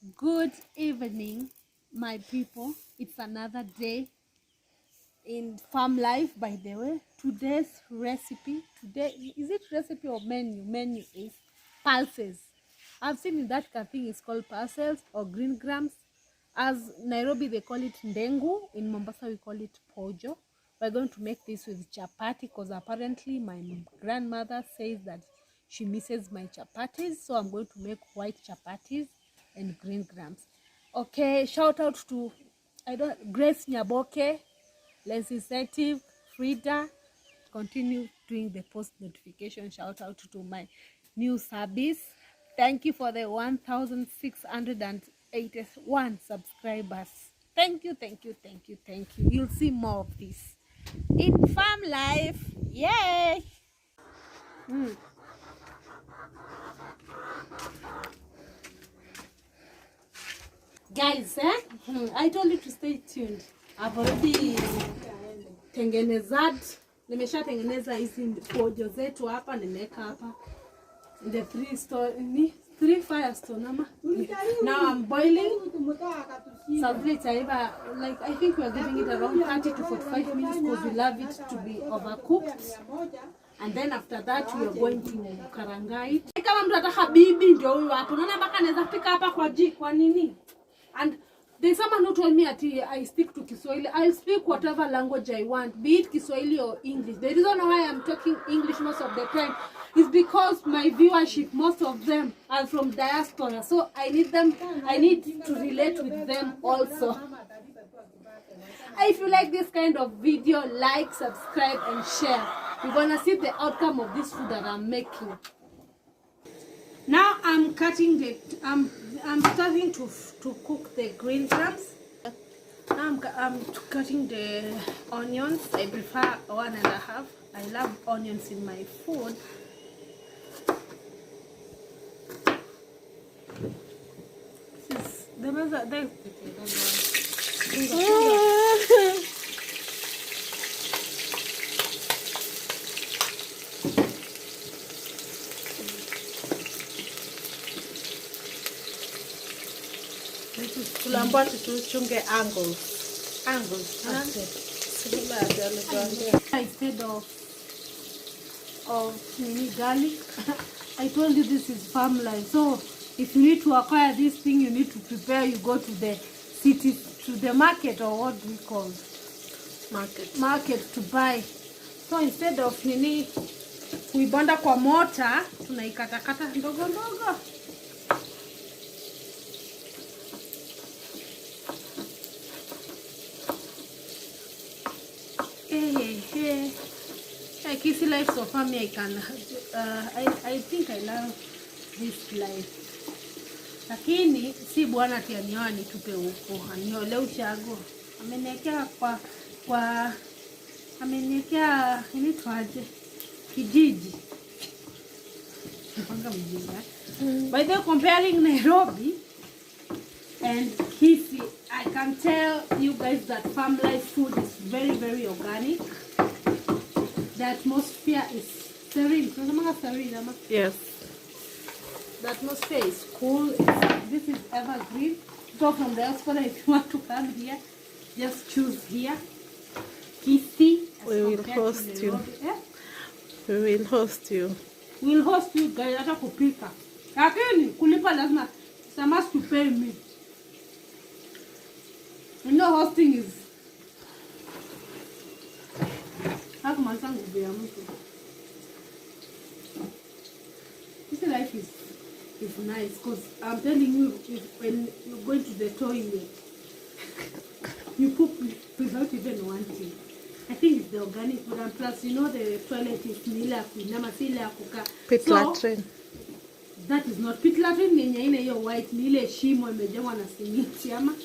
Good evening, my people. It's another day in farm life, by the way. Today's recipe, is it recipe or menu? Menu is pulses. I've seen that thing is called pulses or green grams. As Nairobi, they call it Ndengu. In Mombasa, we call it pojo. We're going to make this with chapati because apparently my grandmother says that she misses my chapatis. So I'm going to make white chapatis and green grams. Okay, shout out to Grace Nyaboke, legislative Frida. Continue doing the post notification. Shout out to my new service. Thank you for the 1,681 subscribers. Thank you. You'll see more of this in farm life. Yay! Guys, I told you to stay tuned. I've already nimeshatengeneza hizi pojo zetu hapa, nimeweka hapa the three fire stone ama. Now I'm boiling. Like I think we are giving it around 30 to 45 minutes because we love it to be overcooked. And then after that we are going to karanga it. Kama mtu ataka bibi ndio huyu hapo. Unaona mpaka anaweza pika hapa kwa nini? And there's someone who told me that I speak to Kiswahili. I'll speak whatever language I want, be it Kiswahili or English. The reason why I'm talking English most of the time is because my viewership, most of them are from diaspora. So I need to relate with them also. If you like this kind of video, like, subscribe, and share. You're gonna see the outcome of this food that I'm making. Now I'm cutting I'm starting to cook the green grams. Now I'm cutting the onions. I prefer 1.5. I love onions in my food. Tulambwa tuchunge angles. Instead of garlic. I told you this is farm life. So if you need to acquire this thing, you need to prepare. You go to the city, to the market, or what do we call market to buy. So instead of kuibonda kwa mota, tunaikatakata ndogo ndogo. Like easy life so far, me I think I love this life. Lakini si bwana ati anioa nitupe huko, aniole ushago. Ameniwekea ameniwekea inaitwaje? Kijiji. Napanga mjinga. By the way, comparing Nairobi and Kisii, I can tell you guys that farm life food is very, very organic. The atmosphere is serene. Yes. The atmosphere is cool. This is evergreen. So from the hospital, if you want to come here, just choose here. Kisii. We will host you. We will host you. We will host you guys. Hata kupika. Lakini kulipa lazima. Some must to pay me. You know, hosting is. This life is nice because I'm telling you, when you're going to the toilet, you poop without even wanting. I think it's the organic food, and plus you know the toilet is pit latrine. That is not pit latrine. Yenye hiyo white ni ile shimo imejengwa na simiti ama.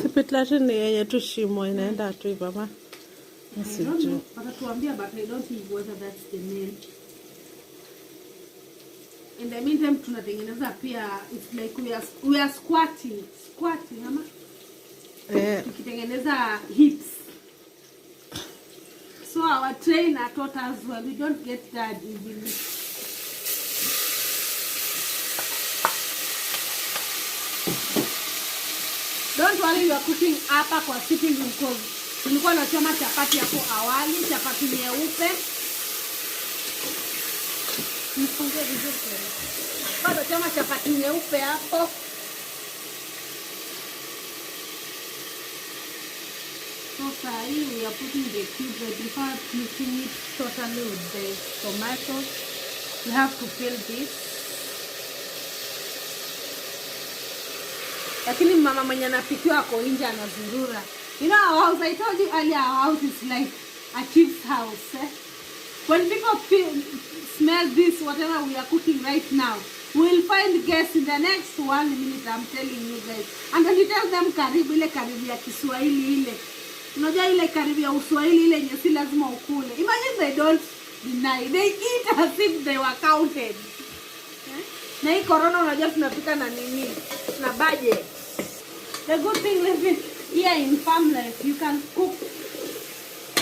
Si pit latrine yenye tu shimo inaenda tu hivi ama. I don't know. But I don't think whether that's the name. In the meantime, tunatengeneza pia, it's like we are squatting ama? Yeah. Tukitengeneza hips. So our trainer taught us well, we don't get tired easily. Don't worry, you are cooking hapa kwa sitting room because nilikuwa nachoma chapati hapo awali, chapati nyeupe. Nifunge vizuri. Bado choma chapati nyeupe hapo. So sorry, we are putting the cubes. I prefer mixing it totally with the tomatoes. We have to fill this. Lakini mama mwenye anapikiwa ako nje anazurura. You know our house, I told you earlier, our house is like a chief's house. When people smell this, whatever we are cooking right now, we will find guests in the next 1 minute, I'm telling you guys. And then you tell them karibu, ile karibu ya Kiswahili ile. Unajua ile karibu ya Uswahili ile yenye si lazima ukule. Imagine they don't deny. They eat as if they were counted. Na hii corona unajua tunapika na nini? Na budget. The good thing living here in farm life, you can cook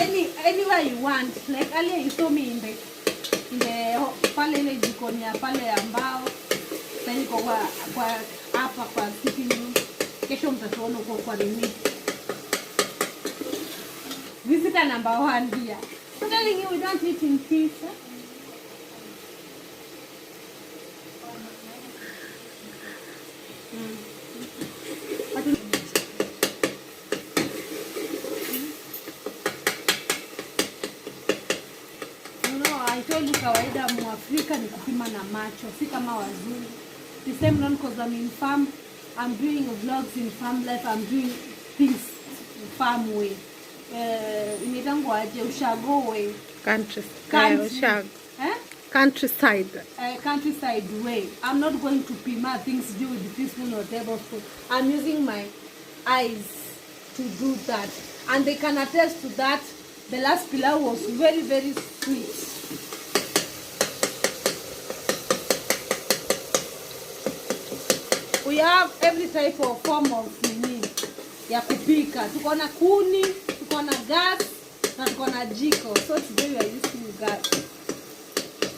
anywhere you want. Like earlier you saw me in the pale ile jikoni ya pale ambao sasa niko kwa hapa kwa sitting room. Kesho mtatuona kwa nini. Visitor number 1 here. I'm telling you, we don't eat in peace. I told you kawaida Mwafrika ni kupima na macho, si kama wazungu. The same non because I'm in farm, I'm doing vlogs in farm life, I'm doing things farm way. Inaitangwa aje ushago way. Countryside. Countryside way. I'm not going to pima things do with teaspoon or tablespoon. I'm using my eyes to do that. And they can attest to that. The last pilau was very, very sweet. We have every type of form of nini ya kupika. Tuko na kuni, tuko na gas, na tuko na jiko. So today we are using gas.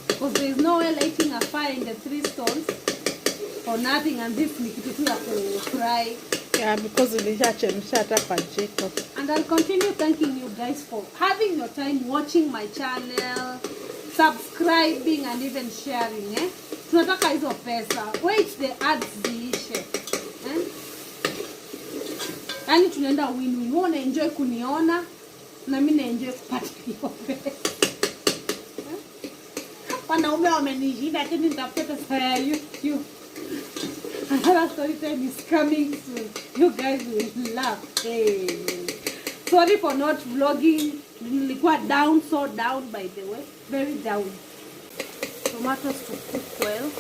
Because there is no way lighting a fire in the 3 stones for nothing, and this ni kitu tu ya fry. Yeah, because we shut up at jiko. And I'll continue thanking you guys for having your time watching my channel, subscribing and even sharing. Tunataka hizo pesa. Wait, the ads ziishe. Yani tunaenda win-win. Wewe unaenjoy kuniona na mimi naenjoy kupata hiyo pesa. Wanaume wamenishinda lakini nitafuta pesa ya YouTube. Another story time is coming soon. You guys will laugh. Hey. Sorry for not vlogging. Nilikuwa down, so down by the way. Very down. Tomatoes to cook well.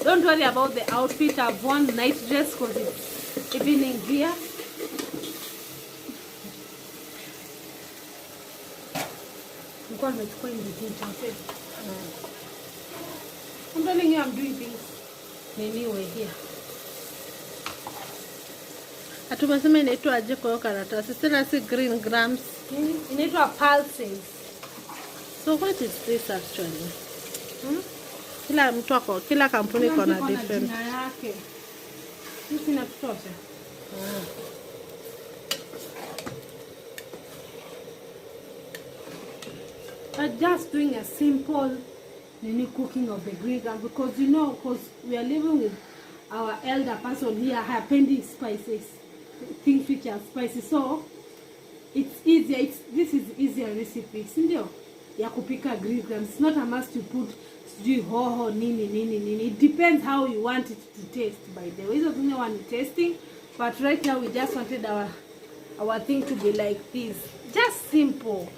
Don't worry about the outfit. I've worn night dress because it's evening here. I'm telling you, I'm doing things anyway here. Atumesema inaitwa aje kwa hiyo karatasi? Sina si green grams. Inaitwa pulses. So what is this actually? Kila mtu wako, kila kampuni iko na different. Jina yake. Hii inatosha. I'm just doing a simple cooking of the green grams because you know, because we are living with our elder person here, hapendi spices, things which are spicy, so it's easier. This is easier recipe, sindio? Ya kupika green grams. It's not a must to put hoho nini. It depends how you want it to taste. By the way, we don't want tasting, but right now we just wanted our thing to be like this, just simple.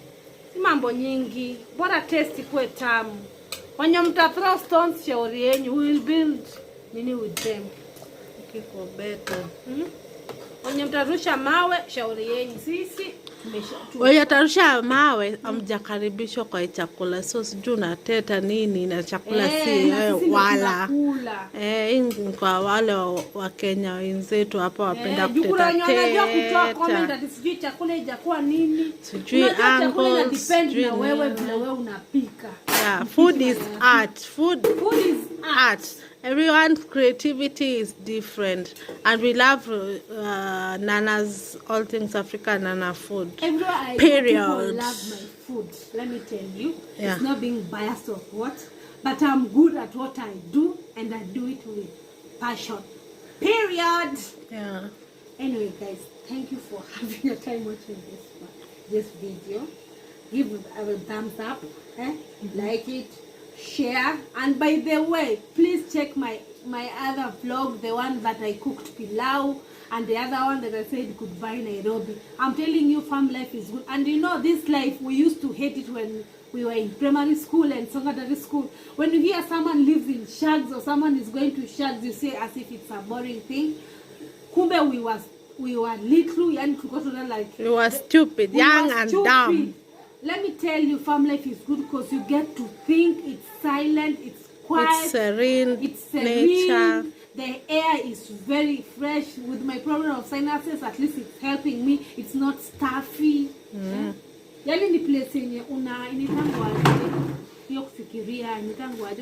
Si mambo nyingi, bora taste ikuwe tamu. When mta throw stones, shauri yenyu, we will build nini with them. Kiko better. When mtarusha mawe, shauri yenyu. Sisi wewe tarusha mawe, amjakaribishwa kwa chakula. So sijui unateta nini na chakula si wala. Kwa wale wa Kenya wenzetu hapa wapenda kuteta. Unajua kutoa comment ati sijui chakula ijakuwa nini. Sijui angles, depend na wewe vile wewe unapika. Yeah, food is art. Food is art. Everyone's creativity is different, and we love Nana's All Things Africa Nana food. Everywhere I Period. go, people love my food. Let me tell you, Yeah. it's not being biased of what, but I'm good at what I do, and I do it with passion. Period. Yeah. Anyway, guys, thank you for having your time watching this video. Give it a thumbs up, like it, share, and by the way, please check my other vlog, the one that I cooked pilau, and the other one that I said goodbye Nairobi. I'm telling you, farm life is good. And you know, this life, we used to hate it when we were in primary school and secondary school. When you hear someone lives in shags or someone is going to shags, you say as if it's a boring thing. Kumbe we were little, and like We were stupid, young and dumb. Let me tell you, farm life is good because you get to think. It's silent, it's quiet, It's serene, nature. The air is very fresh. With my problem of sinuses, at least it's helping me. It's not stuffy. Yani ni place yenye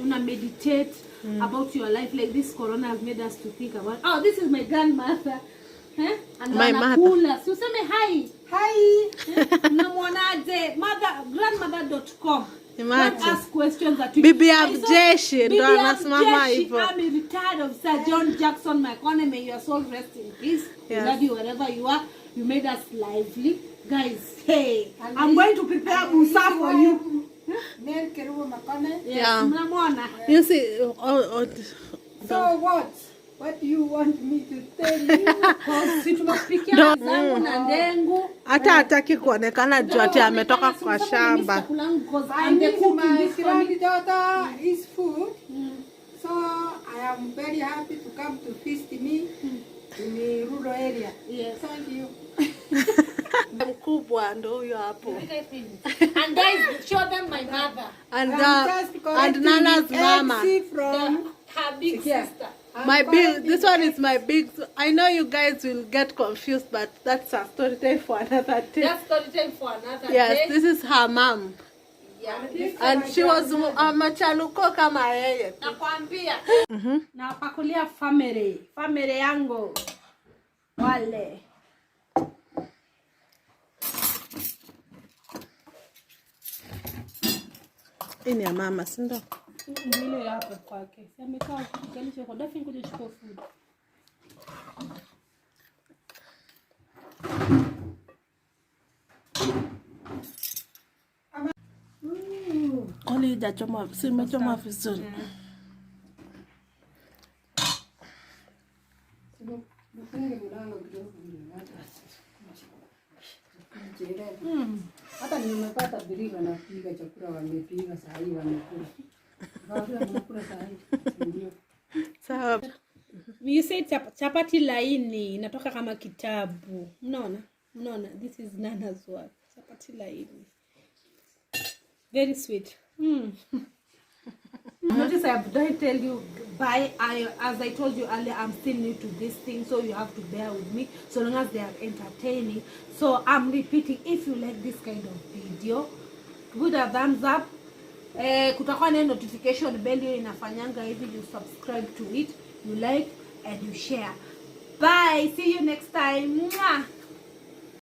una meditate about your life. Like this corona has made us to think about, oh, this is my grandmother. And My mother. So say me hi. Namwonaje grandmother.com. Don't ask questions that you Bibi Abjeshi ndo anasimama hivyo. I'm retired of Sir John Jackson Makone. May your soul rest in peace. Yes. We love you wherever you are. You made us lively. Guys, hey, I'm going to prepare busa for you. Yeah. Mnamwona? You see, So what? What do you want me to tell you? Si tumepikia zangu na Ndengu. hata hataki kuonekana juu ati ametoka kwa shamba. I miss my granddaughter his food. So I am very happy to come to feast me in the rural area. Yes. Thank you. Mkubwa ndo huyo hapo. And guys, show them my mother. And I'm just Nana's mama. from Her big sister. My big, this one is my big. I know you guys will get confused, but that's a story time for another day. That's story time for another Yes, day. this is her mom, Yeah. and she was a machaluko kama yeye. Nakwambia. Na pakulia family yangu wale. Hii ni ya mama, si ndio? Ndile hapo kwake. Amekaa kukalisha kwa dafi ngoja chukua food. Oli hajachoma, si imechoma vizuri. Hata nimepata birika na piga chakula wamepiga saa hii wamekula. Wamekula saa hii. Ndio. Sawa. You said chapati laini inatoka kama kitabu. Unaona? This is Nana's work. Chapati laini. Very sweet. Notice don't tell you bye. As I told you earlier, I'm still new to this thing, so you have to bear with me so long as they are entertaining. So I'm repeating, if you like this kind of video, put a thumbs up. Kutakuwa na notification bell hiyo inafanyanga hivi, you subscribe to it, you like and you share. Bye, see you next time. Mwah.